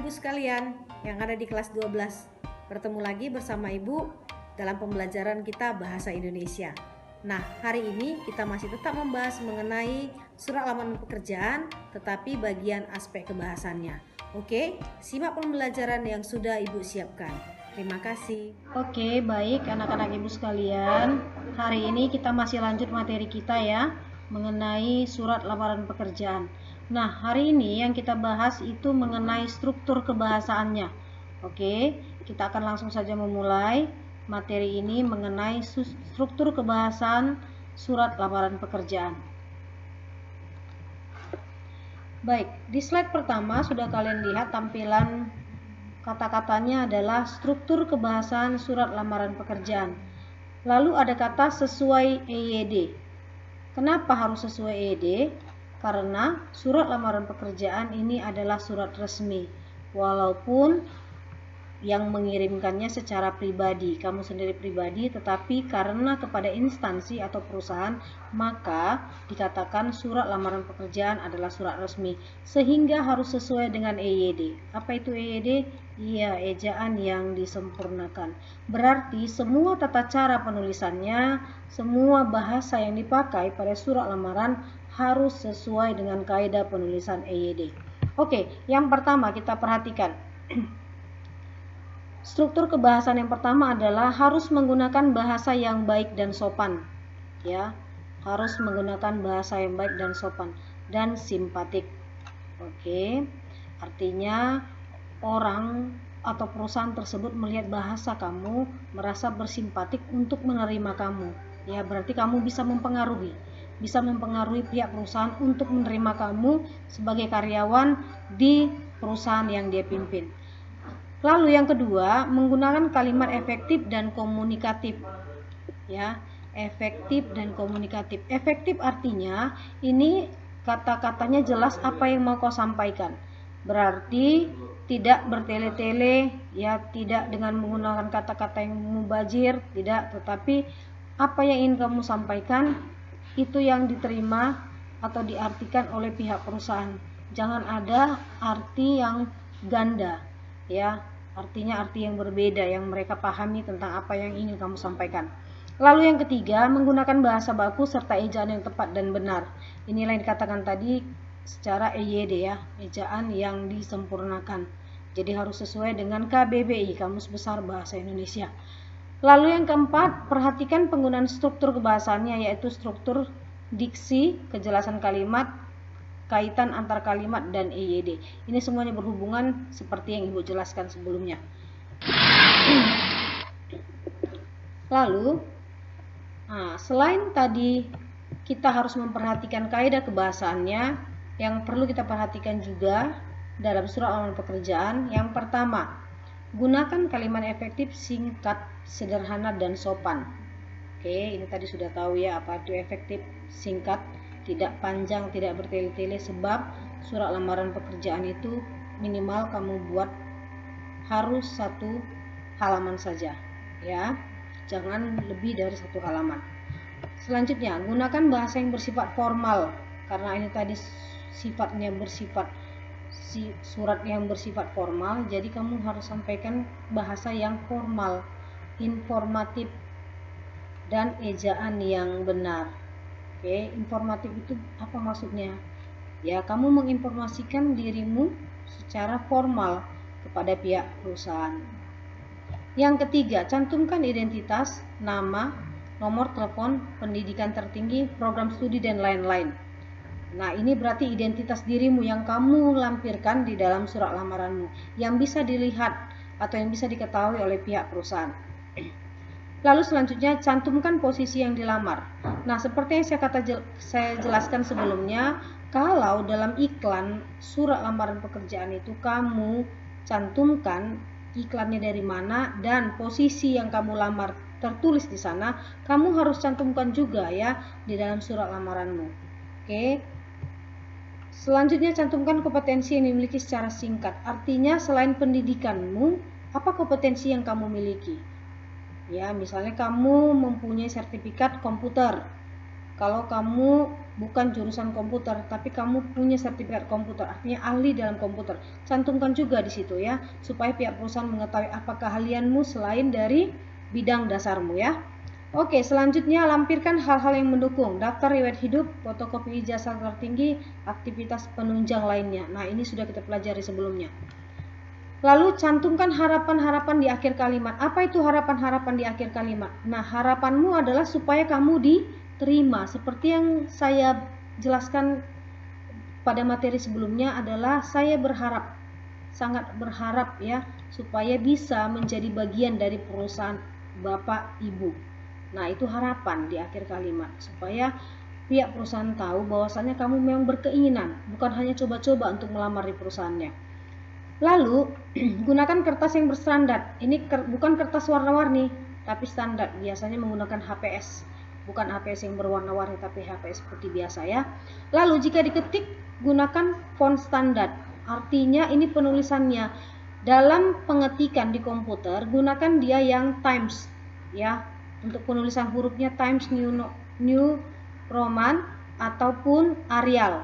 Ibu sekalian yang ada di kelas 12. Bertemu lagi bersama Ibu dalam pembelajaran kita bahasa Indonesia. Nah, hari ini kita masih tetap membahas mengenai surat lamaran pekerjaan, tetapi bagian aspek kebahasannya. Oke, simak pembelajaran yang sudah Ibu siapkan. Terima kasih. Oke, baik anak-anak Ibu sekalian. Hari ini kita masih lanjut materi kita ya, mengenai surat lamaran pekerjaan. Nah, hari ini yang kita bahas itu mengenai struktur kebahasaannya. Oke, kita akan langsung saja memulai materi ini mengenai struktur kebahasaan surat lamaran pekerjaan. Baik, di slide pertama sudah kalian lihat tampilan kata-katanya adalah struktur kebahasaan surat lamaran pekerjaan. Lalu ada kata sesuai EYD. Kenapa harus sesuai EYD? Karena surat lamaran pekerjaan ini adalah surat resmi. Walaupun yang mengirimkannya secara pribadi, kamu sendiri pribadi, tetapi karena kepada instansi atau perusahaan, maka dikatakan surat lamaran pekerjaan adalah surat resmi, sehingga harus sesuai dengan EYD. Apa itu EYD? Iya, ejaan yang disempurnakan. Berarti semua tata cara penulisannya, semua bahasa yang dipakai pada surat lamaran harus sesuai dengan kaidah penulisan EYD. Oke, yang pertama kita perhatikan. Struktur kebahasan yang pertama adalah harus menggunakan bahasa yang baik dan sopan. Ya, harus menggunakan bahasa yang baik dan sopan dan simpatik. Oke, artinya orang atau perusahaan tersebut melihat bahasa kamu, merasa bersimpatik untuk menerima kamu. Ya, berarti kamu bisa mempengaruhi pihak perusahaan untuk menerima kamu sebagai karyawan di perusahaan yang dia pimpin. Lalu yang kedua, menggunakan kalimat efektif dan komunikatif. Ya, efektif dan komunikatif. Efektif artinya ini kata-katanya jelas apa yang mau kau sampaikan. Berarti tidak bertele-tele, ya, tidak dengan menggunakan kata-kata yang mubazir, tidak, tetapi apa yang ingin kamu sampaikan itu yang diterima atau diartikan oleh pihak perusahaan. Jangan ada arti yang ganda, ya, artinya arti yang berbeda yang mereka pahami tentang apa yang ingin kamu sampaikan. Lalu yang ketiga, menggunakan bahasa baku serta ejaan yang tepat dan benar. Inilah yang dikatakan tadi secara EYD, ya, ejaan yang disempurnakan. Jadi harus sesuai dengan KBBI, Kamus Besar Bahasa Indonesia. Lalu yang keempat, perhatikan penggunaan struktur kebahasaannya, yaitu struktur diksi, kejelasan kalimat, kaitan antar kalimat, dan EYD. Ini semuanya berhubungan seperti yang Ibu jelaskan sebelumnya. Lalu, selain tadi kita harus memperhatikan kaidah kebahasaannya, yang perlu kita perhatikan juga dalam surat lamaran pekerjaan. Yang pertama, gunakan kalimat efektif, singkat, sederhana, dan sopan. Oke, ini tadi sudah tahu ya apa itu efektif, singkat, tidak panjang, tidak bertele-tele, sebab surat lamaran pekerjaan itu minimal kamu buat harus 1 halaman saja, ya, jangan lebih dari 1 halaman. Selanjutnya, gunakan bahasa yang bersifat formal, karena ini tadi sifatnya bersifat surat yang bersifat formal, jadi kamu harus sampaikan bahasa yang formal, informatif, dan ejaan yang benar. Oke, informatif itu apa maksudnya? Ya, kamu menginformasikan dirimu secara formal kepada pihak perusahaan. Yang ketiga, cantumkan identitas, nama, nomor telepon, pendidikan tertinggi, program studi, dan lain-lain. Nah, ini berarti identitas dirimu yang kamu lampirkan di dalam surat lamaranmu, yang bisa dilihat atau yang bisa diketahui oleh pihak perusahaan. Lalu selanjutnya, cantumkan posisi yang dilamar. Nah, seperti yang saya jelaskan sebelumnya, kalau dalam iklan surat lamaran pekerjaan itu kamu cantumkan iklannya dari mana dan posisi yang kamu lamar tertulis di sana, kamu harus cantumkan juga ya di dalam surat lamaranmu. Oke. Selanjutnya, cantumkan kompetensi yang dimiliki secara singkat. Artinya selain pendidikanmu, apa kompetensi yang kamu miliki? Ya, misalnya kamu mempunyai sertifikat komputer, kalau kamu bukan jurusan komputer tapi kamu punya sertifikat komputer, artinya ahli dalam komputer. Cantumkan juga di situ ya, supaya pihak perusahaan mengetahui apa keahlianmu selain dari bidang dasarmu ya. Oke, selanjutnya lampirkan hal-hal yang mendukung. Daftar riwayat hidup, fotokopi ijazah tertinggi, aktivitas penunjang lainnya. Nah, ini sudah kita pelajari sebelumnya. Lalu cantumkan harapan-harapan di akhir kalimat. Apa itu harapan-harapan di akhir kalimat? Nah, harapanmu adalah supaya kamu diterima. Seperti yang saya jelaskan pada materi sebelumnya adalah saya berharap, sangat berharap ya, supaya bisa menjadi bagian dari perusahaan Bapak Ibu. Nah, itu harapan di akhir kalimat, supaya pihak perusahaan tahu bahwasannya kamu memang berkeinginan, bukan hanya coba-coba untuk melamar di perusahaannya. Lalu, gunakan kertas yang berstandar. Ini bukan kertas warna-warni, tapi standar. Biasanya menggunakan HPS, bukan HPS yang berwarna-warni, tapi HPS putih biasa ya. Lalu, jika diketik, gunakan font standar. Artinya ini penulisannya. Dalam pengetikan di komputer, gunakan dia yang Times ya. Untuk penulisan hurufnya Times New Roman ataupun Arial.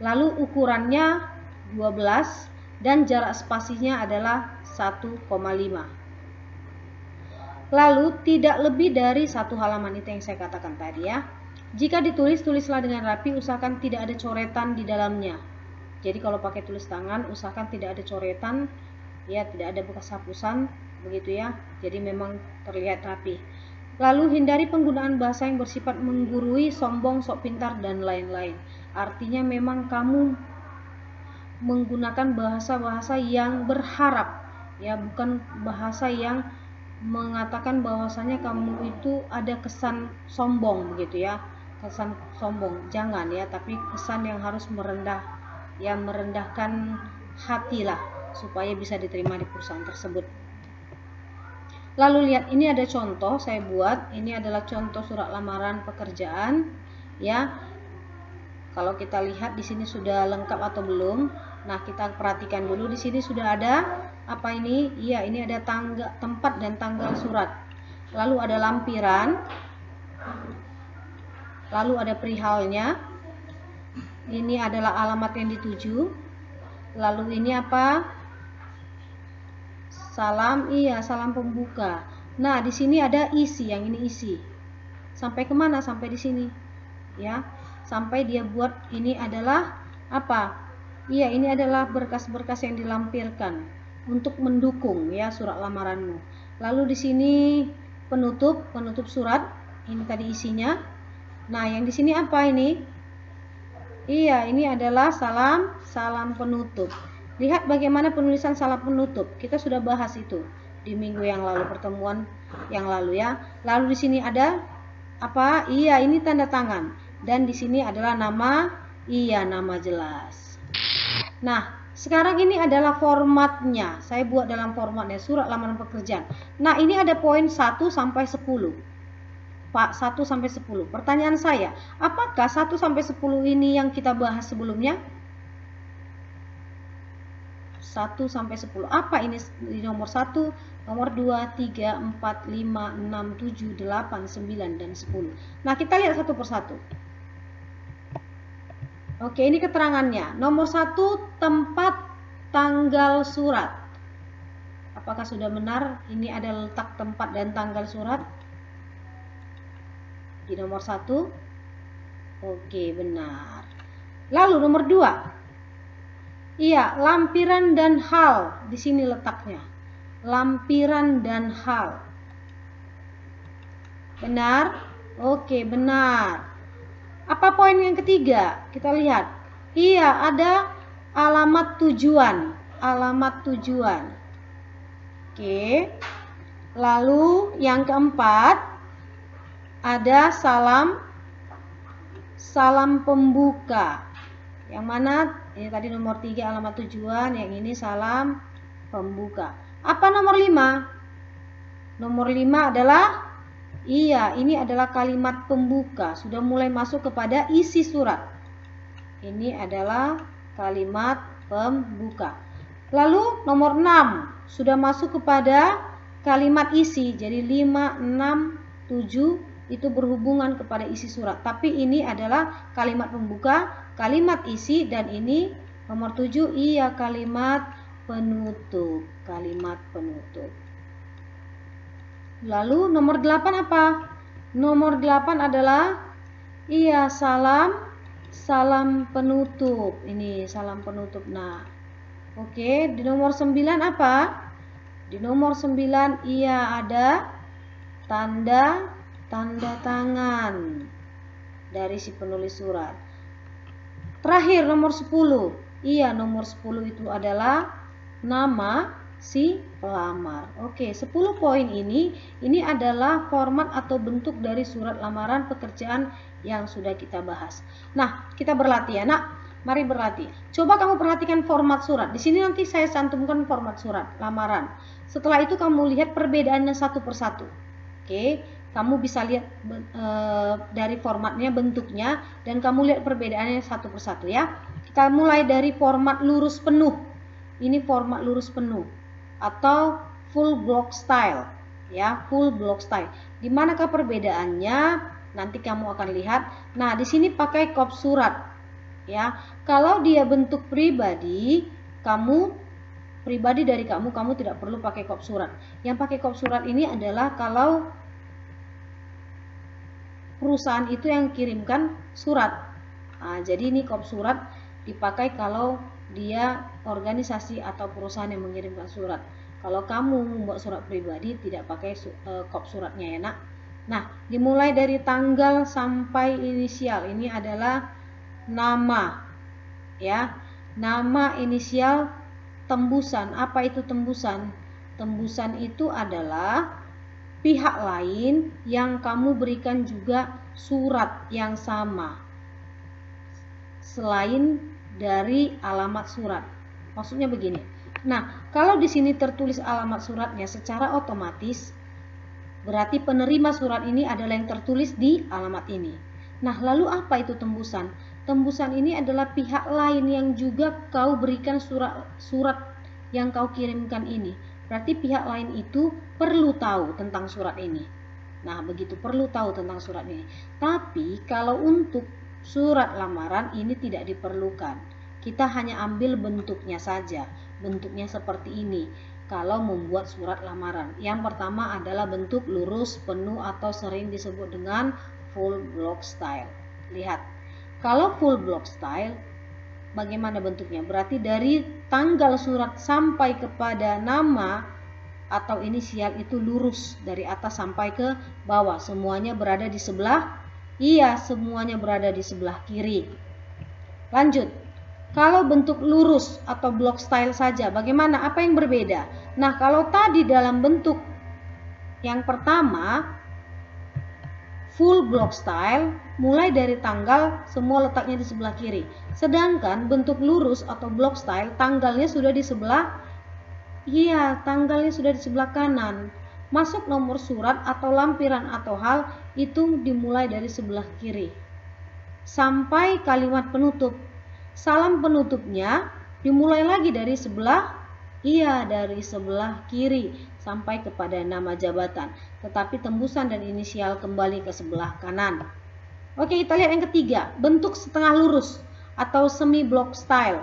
Lalu ukurannya 12 dan jarak spasinya adalah 1,5. Lalu tidak lebih dari 1 halaman, itu yang saya katakan tadi ya. Jika ditulis, tulislah dengan rapi, usahakan tidak ada coretan di dalamnya. Jadi kalau pakai tulis tangan, usahakan tidak ada coretan ya, tidak ada bekas hapusan begitu ya, jadi memang terlihat rapi. Lalu hindari penggunaan bahasa yang bersifat menggurui, sombong, sok pintar dan lain-lain. Artinya memang kamu menggunakan bahasa-bahasa yang berharap ya, bukan bahasa yang mengatakan bahwasanya kamu itu ada kesan sombong begitu ya, kesan sombong jangan ya, tapi kesan yang harus merendah ya, merendahkan hati lah supaya bisa diterima di perusahaan tersebut. Lalu lihat, ini ada contoh saya buat. Ini adalah contoh surat lamaran pekerjaan ya. Kalau kita lihat di sini sudah lengkap atau belum? Nah, kita perhatikan dulu di sini sudah ada apa ini? Iya, ini ada tempat dan tanggal surat. Lalu ada lampiran. Lalu ada perihalnya. Ini adalah alamat yang dituju. Lalu ini apa? Salam, iya, salam pembuka. Nah, di sini ada isi, yang ini isi. Sampai kemana? Sampai di sini, ya. Sampai dia buat ini adalah apa? Iya, ini adalah berkas-berkas yang dilampirkan untuk mendukung ya surat lamaranmu. Lalu di sini penutup surat. Ini tadi isinya. Nah, yang di sini apa ini? Iya, ini adalah salam penutup. Lihat bagaimana penulisan salam penutup. Kita sudah bahas itu di minggu yang lalu, pertemuan yang lalu ya. Lalu di sini ada apa? Iya, ini tanda tangan. Dan di sini adalah nama, iya, nama jelas. Nah, sekarang ini adalah formatnya. Saya buat dalam formatnya surat lamaran pekerjaan. Nah, ini ada poin 1 sampai 10. Pak, 1 sampai 10. Pertanyaan saya, apakah 1 sampai 10 ini yang kita bahas sebelumnya? 1 sampai 10. Apa ini? Nomor 1, nomor 2, 3, 4, 5, 6, 7, 8, 9 dan 10. Nah, kita lihat satu persatu. Oke, ini keterangannya. Nomor 1, tempat tanggal surat. Apakah sudah benar? Ini ada letak tempat dan tanggal surat di nomor 1. Oke, benar. Lalu nomor 2. Iya, lampiran dan hal. Di sini letaknya. Lampiran dan hal. Benar? Oke, benar. Apa poin yang ketiga? Kita lihat. Iya, ada alamat tujuan. Alamat tujuan. Oke. Lalu yang keempat, ada salam pembuka. Yang mana? Ini tadi nomor 3 alamat tujuan, yang ini salam pembuka. Apa nomor 5? Nomor 5 adalah, iya, ini adalah kalimat pembuka. Sudah mulai masuk kepada isi surat. Ini adalah kalimat pembuka. Lalu nomor 6 sudah masuk kepada kalimat isi. Jadi 5, 6, 7, itu berhubungan kepada isi surat. Tapi ini adalah kalimat pembuka, kalimat isi, dan ini nomor 7 iya kalimat penutup. Kalimat penutup. Lalu nomor 8 apa? Nomor 8 adalah iya salam penutup. Ini salam penutup. Nah, oke, di nomor 9 apa? Di nomor 9 iya ada tanda tangan dari si penulis surat. Terakhir nomor 10. Iya, nomor 10 itu adalah nama si pelamar. Oke, 10 poin ini adalah format atau bentuk dari surat lamaran pekerjaan yang sudah kita bahas. Nah, kita berlatih ya, Nak. Mari berlatih. Coba kamu perhatikan format surat. Di sini nanti saya cantumkan format surat lamaran. Setelah itu kamu lihat perbedaannya satu persatu. Oke, kamu bisa lihat dari formatnya, bentuknya, dan kamu lihat perbedaannya satu persatu ya. Kita mulai dari format lurus penuh. Ini format lurus penuh atau full block style ya, full block style. Di manakah perbedaannya? Nanti kamu akan lihat. Nah, di sini pakai kop surat ya. Kalau dia bentuk pribadi, dari kamu tidak perlu pakai kop surat. Yang pakai kop surat ini adalah kalau perusahaan itu yang kirimkan surat. Nah, jadi ini kop surat dipakai kalau dia organisasi atau perusahaan yang mengirimkan surat. Kalau kamu membuat surat pribadi tidak pakai kop suratnya ya, Nak. Nah, dimulai dari tanggal sampai inisial. Ini adalah nama ya. Nama, inisial, tembusan. Apa itu tembusan? Tembusan itu adalah pihak lain yang kamu berikan juga surat yang sama selain dari alamat surat. Maksudnya begini. Nah, kalau di sini tertulis alamat suratnya secara otomatis berarti penerima surat ini adalah yang tertulis di alamat ini. Nah, lalu apa itu tembusan? Tembusan ini adalah pihak lain yang juga kau berikan surat yang kau kirimkan ini. Berarti pihak lain itu perlu tahu tentang surat ini. Nah, begitu, perlu tahu tentang surat ini. Tapi kalau untuk surat lamaran ini tidak diperlukan. Kita hanya ambil bentuknya saja. Bentuknya seperti ini. Kalau membuat surat lamaran, yang pertama adalah bentuk lurus penuh atau sering disebut dengan full block style. Lihat, kalau full block style bagaimana bentuknya? Berarti dari tanggal surat sampai kepada nama atau inisial itu lurus dari atas sampai ke bawah. Semuanya berada di sebelah, iya, semuanya berada di sebelah kiri. Lanjut. Kalau bentuk lurus atau block style saja, bagaimana? Apa yang berbeda? Nah, kalau tadi dalam bentuk yang pertama full block style, mulai dari tanggal semua letaknya di sebelah kiri. Sedangkan bentuk lurus atau block style, tanggalnya sudah di sebelah, iya, tanggalnya sudah di sebelah kanan. Masuk nomor surat atau lampiran atau hal itu dimulai dari sebelah kiri. Sampai kalimat penutup. Salam penutupnya dimulai lagi dari sebelah, iya, dari sebelah kiri sampai kepada nama jabatan. Tetapi tembusan dan inisial kembali ke sebelah kanan. Oke, kita lihat yang ketiga, bentuk setengah lurus atau semi block style.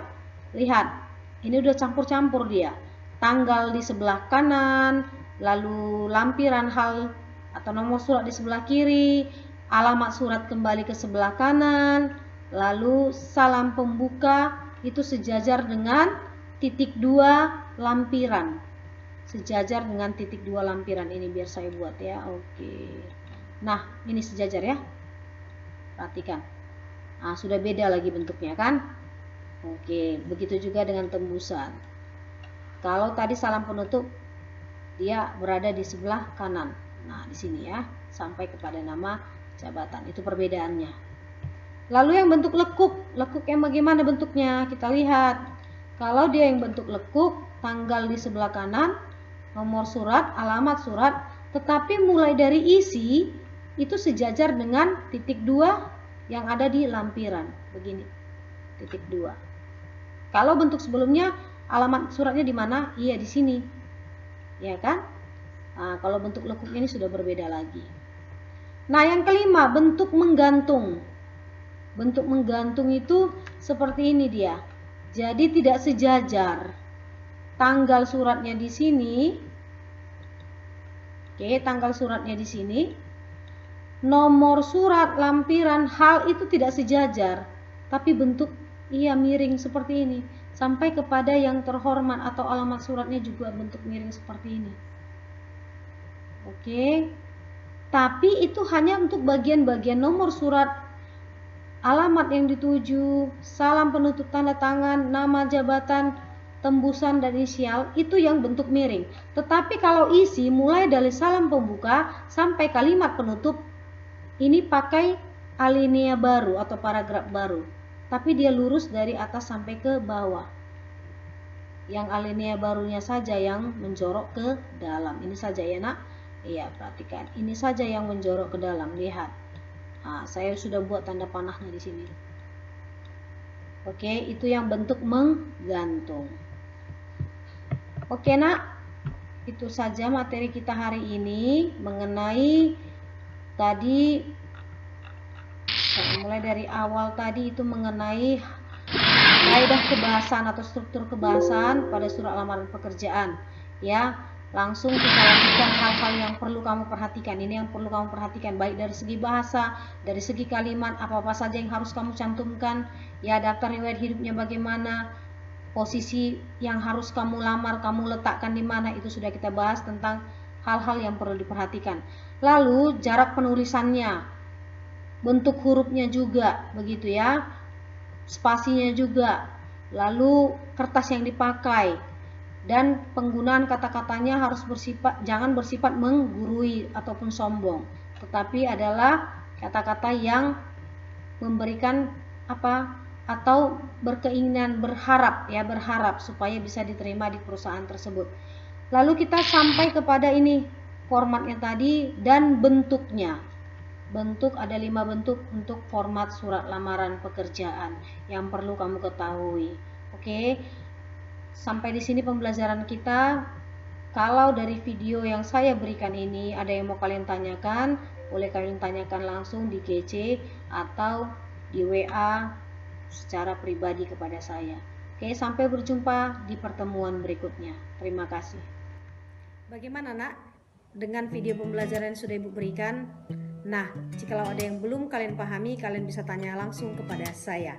Lihat, ini udah campur-campur dia. Tanggal di sebelah kanan, lalu lampiran hal atau nomor surat di sebelah kiri, alamat surat kembali ke sebelah kanan, lalu salam pembuka itu sejajar dengan titik 2 lampiran. Sejajar dengan titik 2 lampiran ini biar saya buat ya. Oke. Nah, ini sejajar ya. Perhatikan. Nah, sudah beda lagi bentuknya kan? Oke, begitu juga dengan tembusan. Kalau tadi salam penutup dia berada di sebelah kanan. Nah, di sini ya, sampai kepada nama jabatan. Itu perbedaannya. Lalu yang bentuk lekuk yang bagaimana bentuknya? Kita lihat. Kalau dia yang bentuk lekuk, tanggal di sebelah kanan, nomor surat, alamat surat, tetapi mulai dari isi itu sejajar dengan titik 2 yang ada di lampiran. Begini. Titik 2. Kalau bentuk sebelumnya, alamat suratnya di mana? Iya, di sini. Ya kan? Nah, kalau bentuk lekuk ini sudah berbeda lagi. Nah, yang kelima, bentuk menggantung. Bentuk menggantung itu seperti ini dia. Jadi tidak sejajar. Tanggal suratnya di sini. Oke, tanggal suratnya di sini. Nomor surat, lampiran, hal itu tidak sejajar, tapi bentuk miring seperti ini. Sampai kepada yang terhormat atau alamat suratnya juga bentuk miring seperti ini. Oke. Tapi itu hanya untuk bagian-bagian nomor surat, alamat yang dituju, salam penutup tanda tangan, nama jabatan, tembusan dan inisial, itu yang bentuk miring. Tetapi kalau isi mulai dari salam pembuka sampai kalimat penutup, ini pakai alinea baru atau paragraf baru. Tapi dia lurus dari atas sampai ke bawah. Yang alinea barunya saja yang menjorok ke dalam. Ini saja ya nak. Iya, perhatikan. Ini saja yang menjorok ke dalam. Lihat. Nah, saya sudah buat tanda panahnya di sini. Oke, itu yang bentuk menggantung. Oke nak, itu saja materi kita hari ini mengenai tadi. Saya mulai dari awal tadi itu mengenai kaidah kebahasaan atau struktur kebahasaan pada surat lamaran pekerjaan. Ya, langsung kita lanjutkan hal-hal yang perlu kamu perhatikan. Ini yang perlu kamu perhatikan, baik dari segi bahasa, dari segi kalimat, apa-apa saja yang harus kamu cantumkan. Ya, daftar riwayat hidupnya bagaimana, posisi yang harus kamu lamar, kamu letakkan di mana, itu sudah kita bahas tentang hal-hal yang perlu diperhatikan. Lalu jarak penulisannya, bentuk hurufnya juga, begitu ya, spasinya juga, lalu kertas yang dipakai, dan penggunaan kata-katanya harus jangan bersifat menggurui ataupun sombong, tetapi adalah kata-kata yang memberikan atau berkeinginan, berharap supaya bisa diterima di perusahaan tersebut. Lalu kita sampai kepada ini formatnya tadi dan bentuknya. Bentuk ada 5 bentuk untuk format surat lamaran pekerjaan yang perlu kamu ketahui. Oke. Sampai di sini pembelajaran kita. Kalau dari video yang saya berikan ini ada yang mau kalian tanyakan, boleh kalian tanyakan langsung di GC atau di WA secara pribadi kepada saya. Oke, sampai berjumpa di pertemuan berikutnya. Terima kasih. Bagaimana nak dengan video pembelajaran yang sudah Ibu berikan? Nah, jikalau ada yang belum kalian pahami, kalian bisa tanya langsung kepada saya.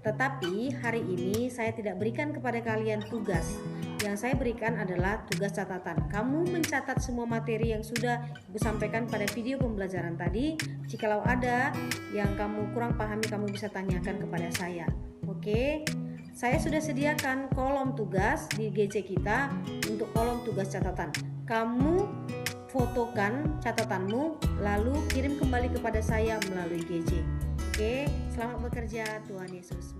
Tetapi hari ini saya tidak berikan kepada kalian tugas. Yang saya berikan adalah tugas catatan. Kamu mencatat semua materi yang sudah Ibu sampaikan pada video pembelajaran tadi. Jikalau ada yang kamu kurang pahami, kamu bisa tanyakan kepada saya. Oke? Saya sudah sediakan kolom tugas di GC kita untuk kolom tugas catatan. Kamu fotokan catatanmu, lalu kirim kembali kepada saya melalui GC. Oke, selamat bekerja. Tuhan Yesus